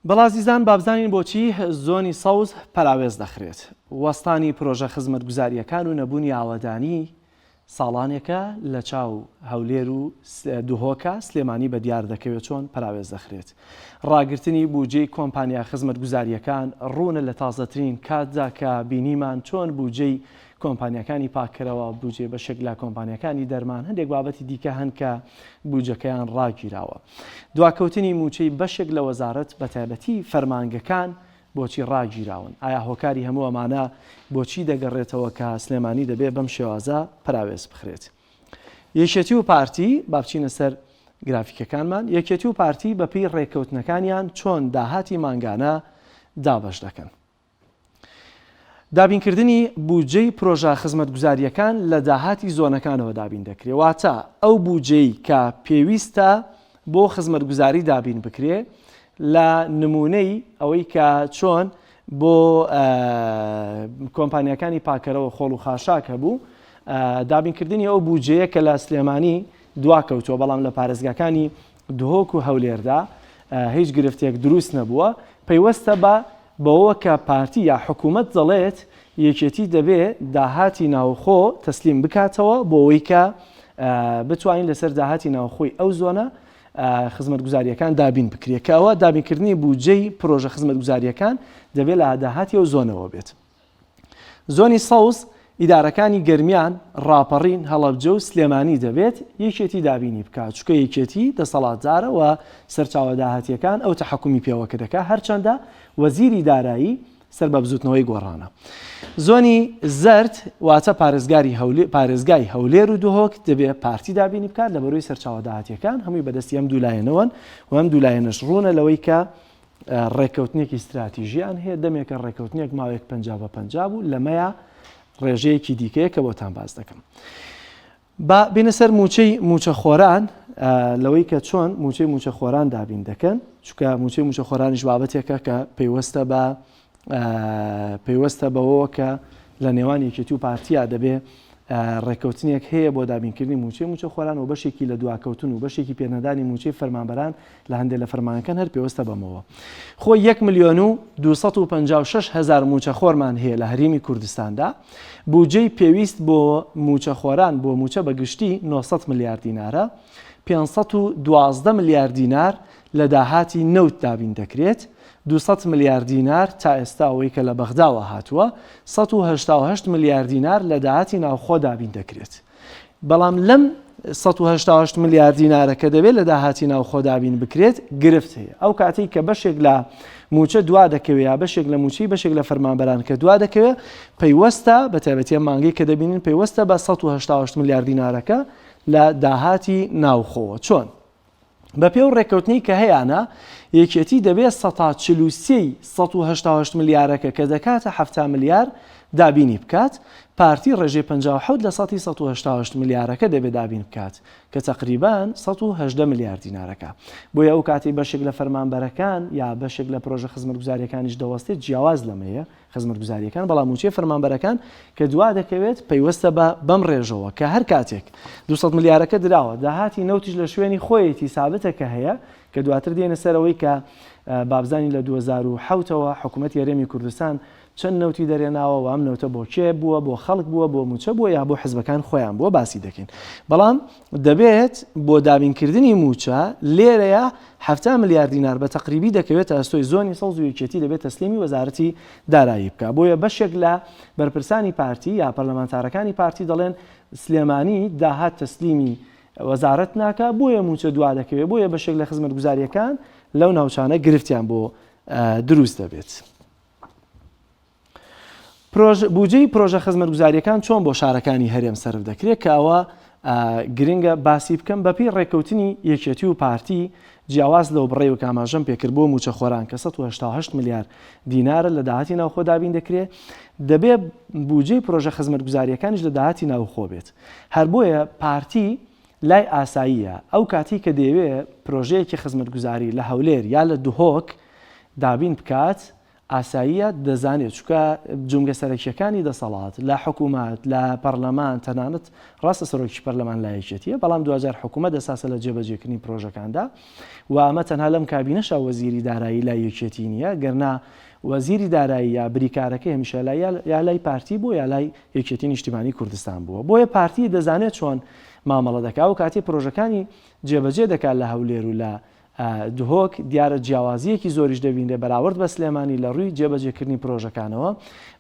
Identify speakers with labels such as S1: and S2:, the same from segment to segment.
S1: بەڵازیزان بابزانین بۆچی زۆنی سەوز پەراوێز دەخرێت. وەستانی پرۆژە خزمەتگوزاریەکان و نەبوونی ئاوەدانی ساڵانێکە لە چاو هەولێر و دوهۆکە سلێمانی بە دیار دەکەوێت چۆن پەراوێز دەخرێت. ڕاگررتنی بودجەی کۆمپانیا خزمەتگوزاریەکان ڕوونە لە تازەترین کاتدا کە بینیمان چۆن بودجەی کۆمپانیەکانی پاکەرەوە بودجێ بەشێک لە کۆمپانیەکانی دەرمان هەندێک بابەتی دیکە هەن کە بودجەکەیان ڕاگیراوە. دواکەوتنی موچەی بەشێک لە وەزارەت بە تایبەتی فەرمانگەکان بۆچی ڕاگیراون؟ ئایا هۆکاری هەموو ئەمانە بۆچی دەگەڕێتەوە کە سلێمانی دەبێت بەم شێوازە پەراوێز بخرێت؟ یەکێتی و پارتی با بچینە سەر گرافیکەکانمان. یەکێتی و پارتی بەپێی ڕێککەوتنەکانیان چۆن داهاتی مانگانە دابەش دەکەن. دابینکردنی بودجەی پرۆژە خزمەتگوزاریەکان لە داهاتی زۆنەکانەوە دابین دەکرێت. واتە ئەو بودجەی کە پێویستە بۆ خزمەتگوزاری دابین بکرێ لە نمونەی ئەوەی کە چۆن بۆ کۆمپانیەکانی پاکەرەوە خۆڵ و خاشاک هەبوو دابینکردنی ئەو بودجەیە کە لە سلێمانی دواکەوتووە، بەڵام لە پارێزگاکانی دهۆک و هەولێردا هیچ گرفتێک دروست نەبووە. پەیوەستە بەوە کە پارتی یا حکوومەت دەڵێت یەکێتی دەبێت داهاتی ناوخۆ تەسلیم بکاتەوە بۆ ئەوەی کە بتوانین لەسەر داهاتی ناوخۆی ئەو زۆنە خزمەتگوزاریەکان دابین بکرێت، کە ئەوە دابینکردنی بودجەی پرۆژە خزمەتگوزاریەکان دەبێت لە داهاتی ئەو زۆنەوە بێت. زۆنی سەوز ئیدارەکانی گەرمیان ڕاپەڕین هەڵەبجە و سلێمانی دەبێت یەکێتی دابینی بکات، چونکە یەکێتی دەسەڵاتدارە و سەرچاوە داهاتیەکان ئەو تەحەکومی پێوەکە دەکات، هەرچەندە وەزیری دارایی سەر بە بزوتنەوەی گۆڕانە. زۆنی زەرد واتە پارێزگای هەولێر و دوهۆک دەبێت پارتی دابینی بکات لە بەرۆی سەرچاوە داهاتیەکان هەمووی بەدەستی ئەم دوولایەنەوەن و ئەم دوولایەنەش ڕوونە لەوەی کە ڕێککەوتنێکی استراتیژیان هەیە. دەمێکە ڕێککەوتنێک ماوەیەک 50-50 بوو لەمەیە ڕێژەیەکی دیکەیە کە بۆتان باز دەکەم. با بینە سەر موچەخۆران لەوەی کە چۆن موچەی موچەخۆران دابین دەکەن، چونکە موچەی موچەخۆرانیش بابەتێکە کە پەیوەستە بەوە کە لە نێوان یەکێتی و پارتیا دەبێت ڕێککەوتنێک هەیە بۆ دابینکردنی موچەی موچەخۆران و بەشێکی لە دواکەوتن و بەشێکی پێنەدانی موچەی فەرمانبەران لە هەندێک لە فەرمانەکان هەر پێوەستە بەمەوە. خۆی 1,250,000 موچەخۆرمان هەیە لە هەرێمی کوردستاندا. بودجەی پێویست بۆ موچەخۆران بۆ موچە بەگشتی 900 ملیارد دینارە، 512 ملیارد دینار لە داهاتی نەوت دابین دەکرێت، 200 ملیارد دینار تا ئێستا ئەوەی کە لە بەغداوە هاتووە، 188 ملیارد دینار لە داهاتی ناوخۆ دابین دەکرێت. بەڵام لەم 188 ملیارد دینارە کە دەبێت لە داهاتی ناوخۆ دابین بکرێت گرفت هەیە. ئەو کاتی کە بەشێک لە موچە دوا دەکەوێت یا بەشێک لە موچی بەشێک لە فەرمانبەران کە دوا دەکەوێت پەیوەستە بە تایبەتی مانگی کە دەبینین پەیوەستە بە 188 ملیارد دینارەکە لە داهاتی ناوخۆوە. چۆن؟ بە پێو ڕێککەوتنی کە هەیەە یەکێتی دەبێت 140 ملیارەکە کە دەکاتە 7 ملیار دابینی بکات، پارتی ڕێژەی 57 لە 188 ملیارەکە دەبێت دابین بکات کە تقریبان 118 ملیارد دینارەکە. بۆیە ئەو کاتی بەشێک لە فەرمانبەرەکان یا بەشێک لە پرۆژە خزمەتگوزاریەکانیش دەوەستێت جیاواز لەمەیە خزمەتگوزاریەکان، بەڵام موچەی فەرمانبەرەکان کە دوا دەکەوێت پەیوەستە بەم ڕێژەوە کە هەر کاتێک 200 ملیارەکە دراوە داهاتی نەوتیش لە شوێنی خۆیەتی سابتە کە هەیە کە دواتر دێنە سەرەوەی کە بابزانی لە 2007ەوە حکوومەت هەرێمی کوردستان چەند نەوتی دەرێناوە و ئەم نەوتە بۆ کێ بووە، بۆ خەڵک بووە، بۆ موچە بووە یا بۆ حزبەکان خۆیان بووە باسی دەکەین. بەڵام دەبێت بۆ دابینکردنی موچە لێرەیە 7 ملیارد دینار بە تقریبی دەکەوێت ئەستۆی زۆنی سەوز و یەکێتی دەبێت تەسلیمی وەزارەتی دارایی بکە. بۆیە بەشێک لە بەرپرسانی پارتی یا پەرلەمانتارەکانی پارتی دەڵێن سلێمانی داهات تەسلیمی وەزارەت ناکە، بۆیە موچە دوا دەکەوێت، بۆیە بەشێک لە خزمەتگوزاریەکان لەو ناوچانە گرفتیان بۆ دروست دەبێت. بودجەی پرۆژە خزمەتگوزاریەکان چۆن بۆ شارەکانی هەرێم سەرف دەکرێت کە ئەوە گرنگە باسی بکەم. بەپی ڕێککەوتنی یەکێتی و پارتی جیاواز لەو بڕێ و کاماژەم پێکرد بۆ موچەخۆران کە 188 ملیار دینارە لە داهاتی ناوخۆ دابین دەکرێت، دەبێت بودجەی پرۆژە خزمەتگوزاریەکانیش لە داهاتی ناوخۆ بێت. هەر بۆیە پارتی لای ئاساییە ئەو کاتی کە دەیەوێت پرۆژەیەکی خزمەتگوزاری لە هەولێر یا لە دوهۆک دابین بکات، ئاساییە دەزانێت چکە جونگە سەرەکیەکانی دەسەڵات لە حکوومەت لە پەرلەمان تەنانەت ڕاستە سەرۆکی پەرلەمان لایەکێتیە بەڵام 2000 حکوومەت دەساسە لە جێبەجێکردنی پرۆژەکاندا و ئەمە تەنها لەم کابینەشە وەزیری دارایی لایەکێتی نییە گەرنا وەزیری دارایی یا بریکارەکە هەمیشە یا لای پارتی بوو یا لای یەکێتی نیشتیمانی کوردستان بووە بۆیە پارتی دەزانێت چۆن مامەڵە دەکا و کاتی پرۆژەکانی جێبەجێ دەکات لە هەولێر و لە دهۆک دیارە جیاوازیەکی زۆریش دەبینێ بەراورد بە سلێمانی لە ڕووی جێبەجێکردنی پرۆژەکانەوە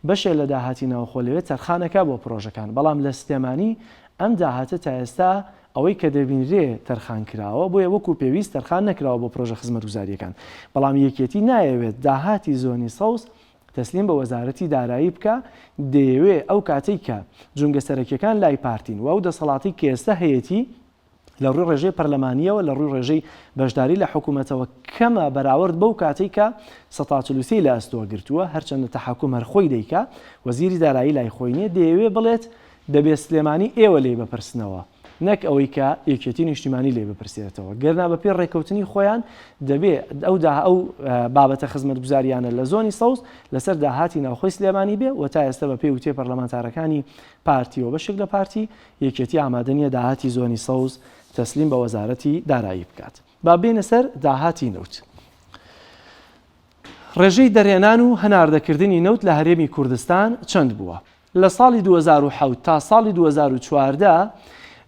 S1: بەشێ لە داهاتی ناوخۆلەوێت تەرخانەکە بۆ پرۆژەکان بەڵام لە سلێمانی ئەم داهاتە تا ئێستا ئەوەی کە دەبینرێ تەرخان کراوە بۆیە وەکو پێویست تەرخان نەکراوە بۆ پرۆژە خزمەتگوزاریەکان بەڵام یەکێتی نایەوێت داهاتی زۆنی سەوز تەسلیم بە وەزارەتی دارایی بکە دەیەوێ ئەو کاتەی کە جونگە سەرەکیەکان لای پارتین و ئەو دەسەڵاتی کە ئێستا هەیەی لە ڕووی ڕێژەی پەرلەمانیەوە لە ڕووی ڕێژەی بەشداری لە حکوومەتەوە کەمە بەراورد بەو کاتەی کە 140 لە ئەستۆ گرتووە هەرچەندە تەحکوم هەرخۆی دەیکا وەزیری دارایی لای خۆی نییە دەیەوێ بڵێت دەبێت سلێمانی ئێوە لێ بپرسنەوە نەک ئەوەی کە یەکێتی نیشتیمانی لێ بپرسێتەوە گەرنا بە پێ ڕێکەوتنی خۆیان دەبێت ئەو بابەتە خزمەتگوزاریانە لە زۆنی سەوز لەسەر داهاتی ناوخۆی سلێمانی بێ و تا ئێستا بە پێی وتێ پەرلەمانتارەکانی پارتیەوە بەشێک لە پارتی یەکێتی ئامادە نیە داهاتی زۆنی سەوز تەسلیم بە وەزارەتی دارایی بکات با بێنە سەر داهاتی نەوت ڕێژەی دەرهێنان و هەناردەکردنی نەوت لە هەرێمی کوردستان چەند بووە لە ساڵی 2007 تا ساڵی 2014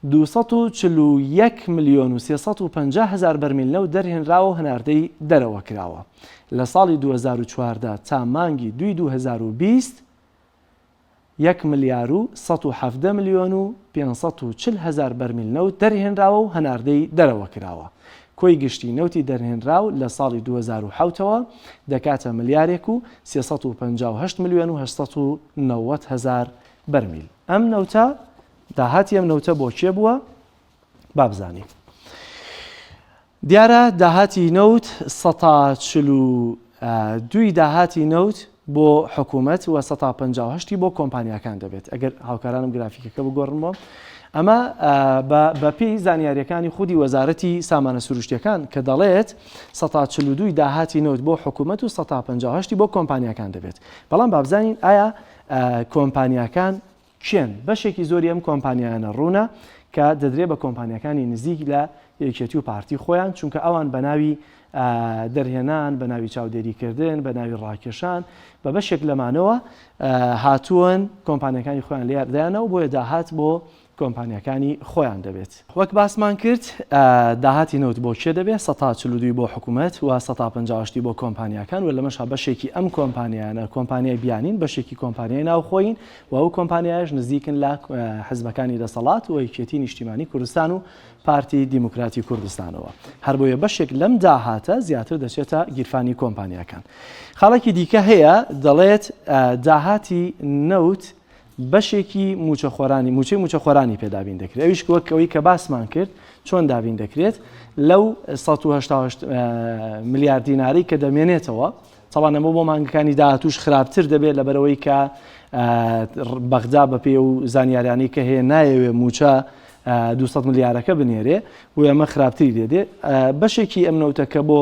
S1: 241,350,000 بەرمیل نەوت دەرهێنراوە هەناردەی دەرەوە کراوە لە ساڵی 2014 تا مانگی 2020 1,117,540,000 بەرمیل نەوت دەرهێنراوە و هەناردەی دەرەوە کراوە کۆی گشتی نەوتی دەرهێنراو لە ساڵی 2007ەوە دەکاتە ملیارێک و 358,890,000 بەرمیل ئەم نەوتە داهاتی ئەم نەوتە بۆ کێ بووە بابزانین دیارە داهاتی نەوت 142 داهاتی نەوت بۆ حکوومەت و 158 بۆ کۆمپانیاکان دەبێت ئەگەر هاوکارانم گرافیکەکە بگۆڕنەوە ئەمە بەپێی زانیاریەکانی خودی وەزارەتی سامانە سروشتیەکان کە دەڵێت 142 داهاتی نەوت بۆ حکوومەت و 158 بۆ کۆمپانیاکان دەبێت بەڵام بابزانین ئایا کۆمپانیاکان کێن بەشێکی زۆری ئەم کۆمپانیانە ڕوونە کە دەدرێت بە کۆمپانیەکانی نزیک لە یەکێتی و پارتی خۆیان چونکە ئەوان بە ناوی دەرهێنان بە ناوی چاودێریکردن بە ناوی ڕاکێشان بە بەشێک لەمانەوە هاتووەن کۆمپانیەکانی خۆیان لێدایانەوە بۆیە داهات بۆ کۆمپانیەکانی خۆیان دەبێت وەک باسمان کرد داهاتی نەوت بۆ کێ دەبێت 142 بۆ حکوومەت و 158 بۆ کۆمپانیەکان و لەمەشا بەشێکی ئەم کۆمپانیانە کۆمپانیای بیانین بەشێکی کۆمپانیای ناوخۆین و ئەو کۆمپانیایش نزیکن لە حزبەکانی دەسەڵات و یەکێتی نیشتیمانی کوردستان و پارتی دیموکراتی کوردستانەوە هەر بۆیە بەشێک لەم داهاتە زیاتر دەچێتە گیرفانی کۆمپانیەکان خاڵێکی دیکە هەیە دەڵێت داهاتی نەوت بەشێکی موچەی موچەخۆرانی پێدابین دەکرێت ئەویش وەکەوەی کە باسمان کرد چۆن دابین دەکرێت لەو 188 ملیارد دیناری کە دەمێنێتەوە تەڵان ئەمە بۆ مانگەکانی داهاتوش خراپتر دەبێت لەبەرەوەی کە بەغدا بە پێ و زانیاریانی کە هەیە نایەوێ موچە 200 ملیارەکە بنێرێ و ئەمە خراپتری دێدێ بەشێکی ئەم نەوتەکە بۆ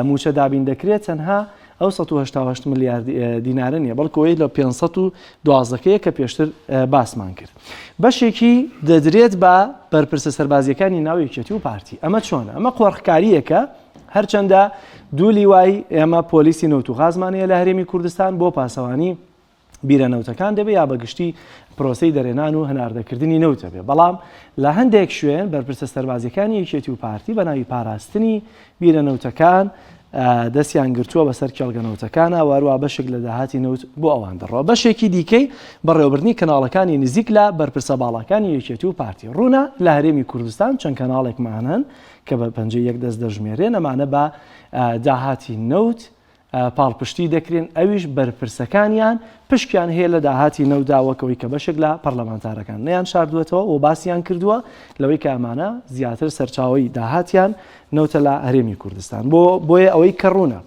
S1: موچە دابین دەکرێت تەنها ئەو 188 ملیارد دینارە نیە بەڵکەوەی لە 512 کە پێشتر باسمان کرد بەشێکی دەدرێت بە بەرپرسە سەربازیەکانی ناو یەکێتی و پارتی ئەمە چۆنە ئەمە قۆڕخکاریەکە هەرچەندە دوو لیوای ئێمە پۆلیسی نەوت و غازمانەیە لە هەرێمی کوردستان بۆ پاسەوانی بیرەنەوتەکان دەبێت یا بەگشتی پرۆسەی دەرێنان و هەناردەکردنی نەوتە بێ بەڵام لە هەندێک شوێن بەرپرسە سەربازیەکانی یەکێتی و پارتی بە ناوی پاراستنی بیرەنەوتەکان دەستیان گرتووە بەسەر کێڵگەنەوتەکانە وارووا بەشێک لە داهاتی نەوت بۆ ئەوان دەڕەوە بەشێکی دیکەی بەڕێوەبردنی کەناڵەکانی نزیک لە بەرپرسە باڵەکانی یەکێتی و پارتی ڕوونە لە هەرێمی کوردستان چەند کەناڵێکمان هەن کە بە 51 دەست دەژمێرێن ئەمانە بە داهاتی نەوت پاڵپشتی دەکرێن ئەویش بەرپرسەکانیان پشکیان هەیە لە داهاتی نەوداوەکەوەی کە بەشێک لە پەرلەمانتارەکان نەیان شاردوێتەوە و باسییان کردووە لەوەی کە ئەمانە زیاتر سەرچاوی داهاتیان نەوتە لە هەرێمی کوردستان بۆیە ئەوەی کە ڕوونە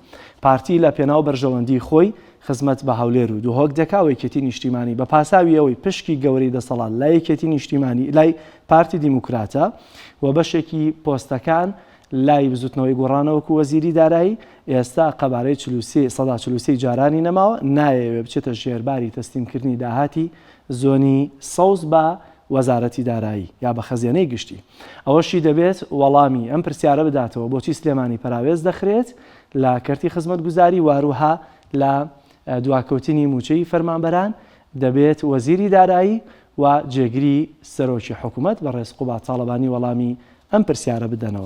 S1: پارتی لە پێناو بەرژەوەندی خۆی خزمەت بە هەولێر و دووهۆک دەکا و یەکێتی نیشتیمانی بە پاساوی ئەوەی پشکی گەورەی دەسەڵات لای یەکێتی نیشتیمانی لای پارتی دیموکراتە و بەشێکی پۆستەکان لای بزوتنەوەی گۆڕانەوەکو وەزیری دارایی ئێستا قەبارەی 43 جارانی نەماوە نایەوێت بچێتە ژێرباری تەسلیمکردنی داهاتی زۆنی سەوز بە وەزارەتی دارایی یا بە خەزیانەی گشتی. ئەوەشی دەبێت وەڵامی ئەم پرسیارە بداتەوە بۆچی سلێمانی پەراوێز دەخرێت لە کەرتی خزمەتگوزاری واروها لە دواکەوتنی موچەی فەرمانبەران دەبێت وەزیری دارایی و جێگیری سەرۆکی حکوومەت بە ڕێز قوبات تاڵەبانی وەڵامی ئەم پرسیارە بدەنەوە.